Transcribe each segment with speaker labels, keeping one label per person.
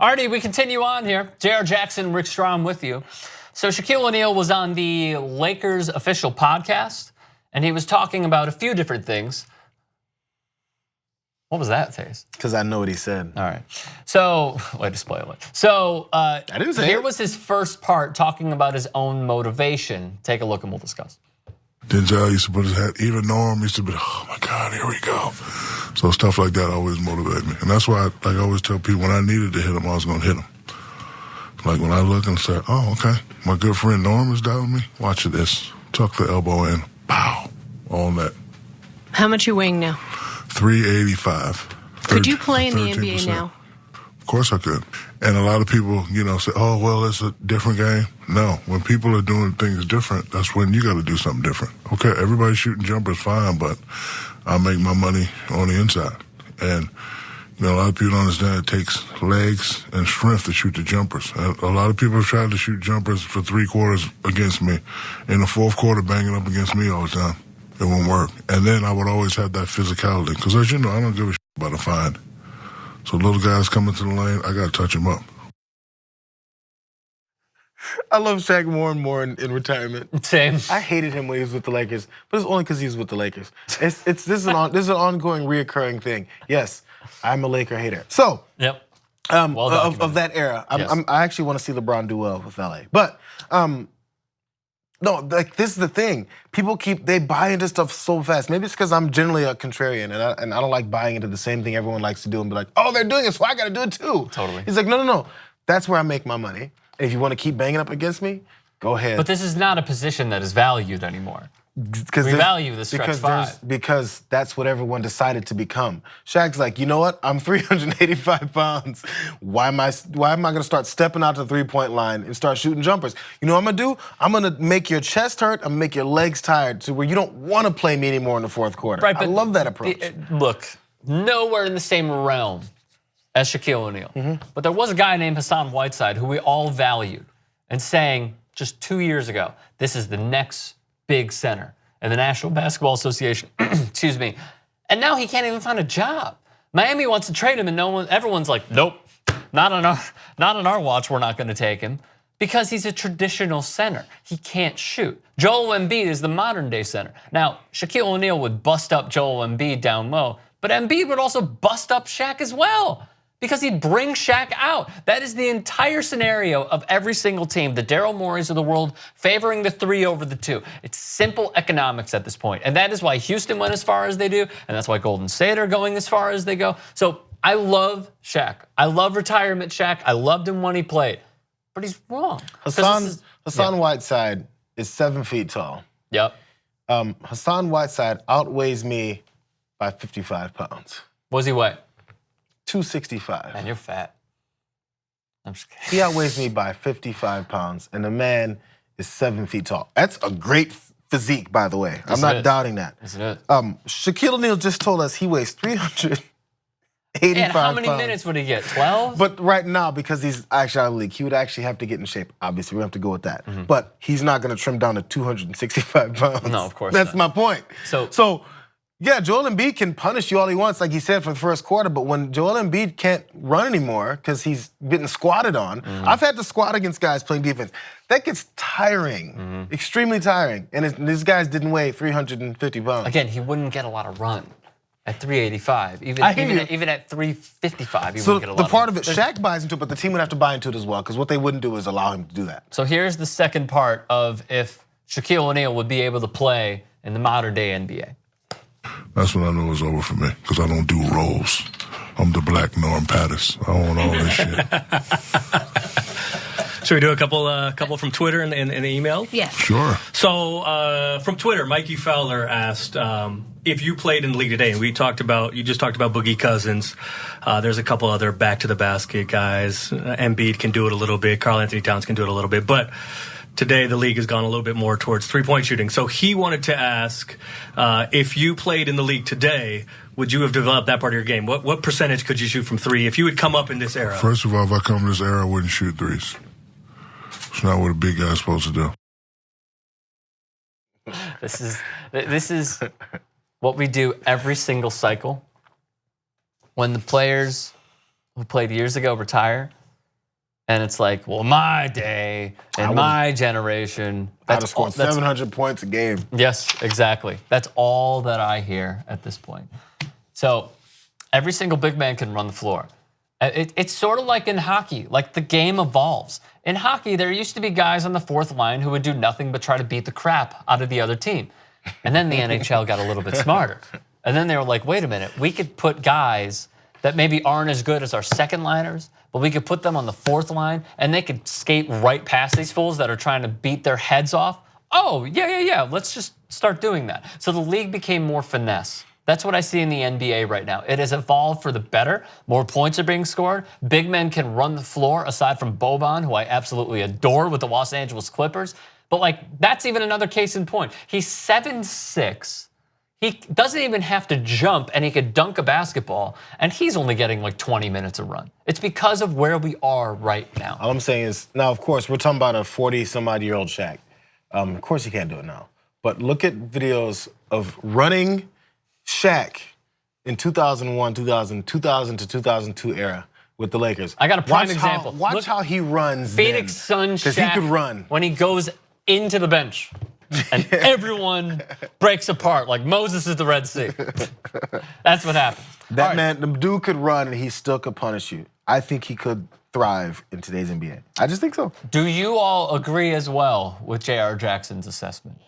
Speaker 1: Alrighty, we continue on here. Jayar Jackson, Rick Strom with you. So Shaquille O'Neal was on the Lakers official podcast, and he was talking about a few different things. What was that, Taze?
Speaker 2: Because I know what he said.
Speaker 1: All right. So, way to spoil it. So,
Speaker 2: I didn't say
Speaker 1: here
Speaker 2: it.
Speaker 1: was his first part talking about his own motivation. Take a look and we'll discuss.
Speaker 3: Denzel used to put his head, even Norm used to be, oh my God, here we go. So stuff like that always motivated me. And that's why I always tell people when I needed to hit him, I was going to hit him. Like when I look and say, oh, okay, my good friend Norm is down with me. Watch this. Tuck the elbow in. Pow. On that.
Speaker 4: How much you weighing now?
Speaker 3: 385.
Speaker 4: Could you play in the NBA now?
Speaker 3: Of course I could. And a lot of people, say, oh, well, it's a different game. No, when people are doing things different, that's when you got to do something different. Okay, everybody shooting jumpers, fine, but I make my money on the inside. And, a lot of people don't understand it takes legs and strength to shoot the jumpers. And a lot of people have tried to shoot jumpers for 3 quarters against me. In the fourth quarter, banging up against me all the time. It won't work. And then I would always have that physicality. Because as you know, I don't give a shit about a find. So little guys coming to the lane, I got to touch them up.
Speaker 2: I love Shaq more and more in retirement.
Speaker 1: Same.
Speaker 2: I hated him when he was with the Lakers, but it's only because he was with the Lakers. This is an ongoing, reoccurring thing. Yes, I'm a Laker hater. So,
Speaker 1: yep.
Speaker 2: Of that era,
Speaker 1: Yes.
Speaker 2: I actually want to see LeBron do well with LA. But no, like this is the thing. People they buy into stuff so fast. Maybe it's because I'm generally a contrarian and I don't like buying into the same thing everyone likes to do and be like, oh, they're doing it, so I got to do it too.
Speaker 1: Totally.
Speaker 2: He's like, no. That's where I make my money. And if you want to keep banging up against me, go ahead.
Speaker 1: But this is not a position that is valued anymore. We value the stretch five.
Speaker 2: Because that's what everyone decided to become. Shaq's like, you know what? I'm 385 pounds. Why am I going to start stepping out to the 3-point line and start shooting jumpers? You know what I'm going to do? I'm going to make your chest hurt. I'm going to make your legs tired to where you don't want to play me anymore in the fourth quarter.
Speaker 1: Right,
Speaker 2: I love that approach.
Speaker 1: Look, nowhere in the same realm as Shaquille O'Neal. But there was a guy named Hassan Whiteside who we all valued and saying just 2 years ago, this is the next big center in the National Basketball Association, excuse me. And now he can't even find a job. Miami wants to trade him and everyone's like, nope, not on our watch, we're not gonna take him. Because he's a traditional center. He can't shoot. Joel Embiid is the modern day center. Now, Shaquille O'Neal would bust up Joel Embiid down low, but Embiid would also bust up Shaq as well. Because he'd bring Shaq out. That is the entire scenario of every single team, the Daryl Moreys of the world favoring the 3 over the 2. It's simple economics at this point. And that is why Houston went as far as they do, and that's why Golden State are going as far as they go. So I love Shaq. I love retirement Shaq. I loved him when he played. But he's wrong.
Speaker 2: Hassan Whiteside is 7 feet tall.
Speaker 1: Yep.
Speaker 2: Hassan Whiteside outweighs me by 55 pounds.
Speaker 1: What does he weigh?
Speaker 2: 265.
Speaker 1: Man, you're fat. I'm just kidding.
Speaker 2: He outweighs me by 55 pounds, and the man is 7 feet tall. That's a great physique, by the way. I'm not doubting that.
Speaker 1: Yes, it is.
Speaker 2: Shaquille O'Neal just told us he weighs 385
Speaker 1: and how many
Speaker 2: pounds.
Speaker 1: minutes would he get? 12?
Speaker 2: But right now, because he's actually out of the league, he would actually have to get in shape. Obviously, we have to go with that. But he's not going to trim down to 265 pounds.
Speaker 1: No, of course
Speaker 2: That's
Speaker 1: not.
Speaker 2: my point. So, yeah, Joel Embiid can punish you all he wants, like he said, for the first quarter. But when Joel Embiid can't run anymore because he's getting squatted on, I've had to squat against guys playing defense. That gets tiring, extremely tiring. And these guys didn't weigh 350 pounds.
Speaker 1: Again, he wouldn't get a lot of run at 385. Even at 355, he wouldn't get a lot.
Speaker 2: So the part of it, Shaq buys into it, but the team would have to buy into it as well, because what they wouldn't do is allow him to do that.
Speaker 1: So here's the second part of if Shaquille O'Neal would be able to play in the modern day NBA.
Speaker 3: That's when I know it's over for me, because I don't do roles. I'm the black Norm Pattis. I don't want all this shit.
Speaker 5: Should we do a couple from Twitter and the email?
Speaker 4: Yes.
Speaker 3: Sure.
Speaker 5: So from Twitter, Mikey Fowler asked if you played in the league today, and you just talked about Boogie Cousins. There's a couple other back to the basket guys. Embiid can do it a little bit. Karl-Anthony Towns can do it a little bit, but today the league has gone a little bit more towards 3-point shooting. So he wanted to ask if you played in the league today, would you have developed that part of your game? What percentage could you shoot from 3 if you would come up in this era?
Speaker 3: First of all, if I come in this era, I wouldn't shoot threes. It's not what a big guy's supposed to do.
Speaker 1: This is what we do every single cycle. When the players who played years ago retire, And it's like, well, my day and my generation.
Speaker 2: I'd have scored 700 points a game.
Speaker 1: Yes, exactly. That's all that I hear at this point. So every single big man can run the floor. It's sort of like in hockey, like the game evolves. In hockey, there used to be guys on the fourth line who would do nothing but try to beat the crap out of the other team. And then the NHL got a little bit smarter. And then they were like, wait a minute, we could put guys that maybe aren't as good as our second liners, but we could put them on the fourth line and they could skate right past these fools that are trying to beat their heads off. Oh, yeah, let's just start doing that. So the league became more finesse. That's what I see in the NBA right now. It has evolved for the better. More points are being scored. Big men can run the floor, aside from Boban, who I absolutely adore with the Los Angeles Clippers. But that's even another case in point. He's 7'6". He doesn't even have to jump, and he could dunk a basketball, and he's only getting 20 minutes a run. It's because of where we are right now.
Speaker 2: All I'm saying is, now, of course, we're talking about a 40-some-odd-year-old Shaq. Of course he can't do it now. But look at videos of running Shaq in 2001, 2000 to 2002 era with the Lakers.
Speaker 1: I got a prime example.
Speaker 2: Watch how he runs.
Speaker 1: Phoenix Suns Shaq,
Speaker 2: because he could run
Speaker 1: when he goes into the bench, and everyone breaks apart like Moses is the Red Sea. That's what happens.
Speaker 2: That man, the dude could run, and he still could punish you. I think he could thrive in today's NBA. I just think so.
Speaker 1: Do you all agree as well with Jayar Jackson's assessment?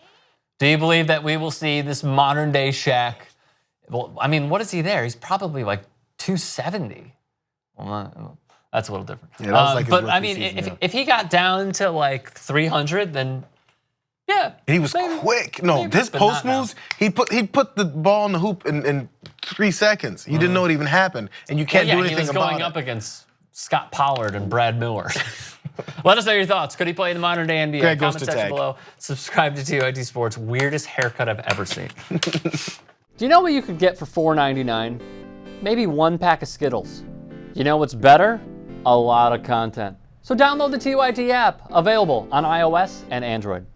Speaker 1: Do you believe that we will see this modern day Shaq? Well, I mean, what is he there? He's probably 270. Well, that's a little different.
Speaker 2: Yeah, that was
Speaker 1: but I mean, if he got down to 300, then yeah.
Speaker 2: And he was quick. No, his post moves, he'd put the ball in the hoop in 3 seconds. You didn't know it even happened, and you can't do anything about it.
Speaker 1: He was going up against Scott Pollard and Brad Miller. Let us know your thoughts. Could he play in the modern day NBA?
Speaker 2: Greg goes
Speaker 1: Comment
Speaker 2: to
Speaker 1: section
Speaker 2: tag.
Speaker 1: below. Subscribe to TYT Sports. Weirdest haircut I've ever seen. Do you know what you could get for $4.99? Maybe 1 pack of Skittles. You know what's better? A lot of content. So download the TYT app, available on iOS and Android.